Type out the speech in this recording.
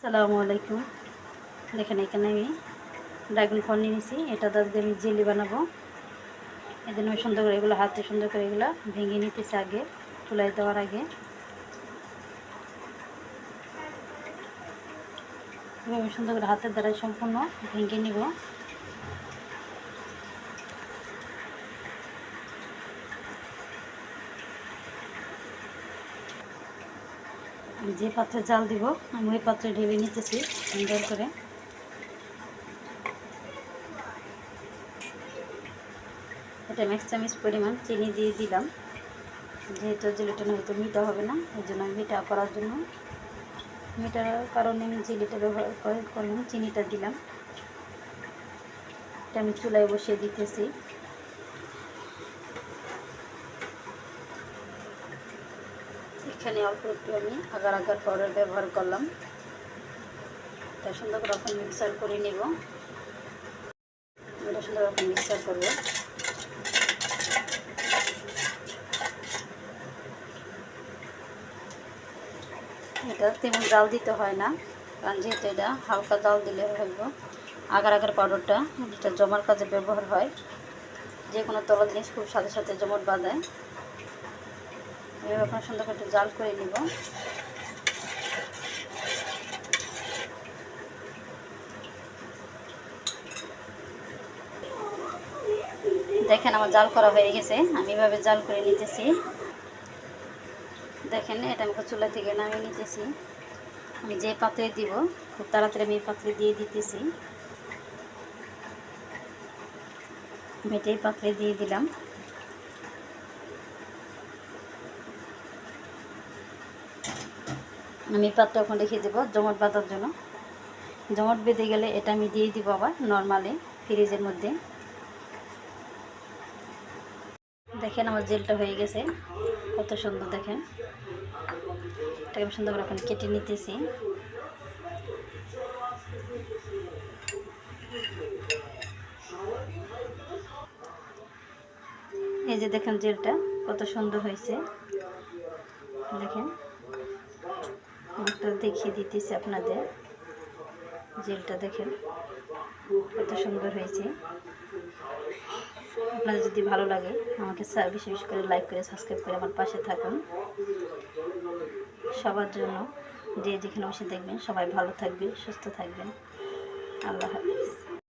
আসসালামু আলাইকুম। দেখেন এখানে আমি ড্রাগন ফল নিয়েছি, এটা দিয়ে আমি জেলি বানাবো। এই জন্য আমি সুন্দর করে এগুলো হাতে সুন্দর করে এগুলো ভেঙে নিতেছি আগে, চুলায় দেওয়ার আগে। আমি সুন্দর করে হাতের দ্বারা সম্পূর্ণ ভেঙে নিব। আমি যে পাত্রে জাল দিব আমি ওই পাত্রে ঢেলে নিতেছি সুন্দর করে। এটা 1 চামচ পরিমাণ চিনি দিয়ে দিলাম, যেহেতু জেলিটা হয়তো মিঠা হবে না, এই জন্য মিঠা করার জন্য, মিঠার কারণে আমি জেলিটা ব্যবহার করলাম, চিনিটা দিলাম। এটা আমি চুলায় বসিয়ে দিতেছি। এখানে অল্প একটু আমি আগার আগার পাউডার ব্যবহার করলাম। এটা সুন্দর করে এখন মিক্সার করে নেব। এটা সুন্দর করে মিক্সার করবো। এটা তেমন জাল দিতে হয় না, কারণ যেহেতু এটা হালকা জাল দিলে হইব। আগার আগার পাউডারটা এটা জমার কাজে ব্যবহার হয়, যে কোনো তলা জিনিস খুব সাথে সাথে জমাট বাঁধায়। এভাবে এখন সুন্দর করে একটু জাল করে নিব। দেখেন আমার জাল করা হয়ে গেছে, আমি এভাবে জাল করে নিতেছি। দেখেন এটা আমাকে চুলা থেকে নামিয়ে নিতেছি। আমি যে পাত্রে দিব খুব তাড়াতাড়ি আমি এই পাত্রে দিয়ে দিতেছি। মেটেই পাত্রে দিয়ে দিলাম। আমি পাত্র এখন রেখে দেবো জমাট বাঁধার জন্য। জমাট বেঁধে গেলে এটা আমি দিয়ে দিব আবার নর্মালি ফ্রিজের মধ্যে। দেখেন আমার জেলটা হয়ে গেছে, কত সুন্দর। দেখেন এটাকে সুন্দর করে এখন কেটে নিতেছি। এই যে দেখেন জেলটা কত সুন্দর হয়েছে। দেখেন একটা দেখিয়ে দিতেছি আপনাদের, জেলটা দেখেন কত সুন্দর হয়েছে। আপনাদের যদি ভালো লাগে আমাকে বেশি বেশি করে লাইক করে সাবস্ক্রাইব করে আমার পাশে থাকুন। সবার জন্য যে যেখানে বসে দেখবেন সবাই ভালো থাকবেন, সুস্থ থাকবেন। আল্লাহ হাফেজ।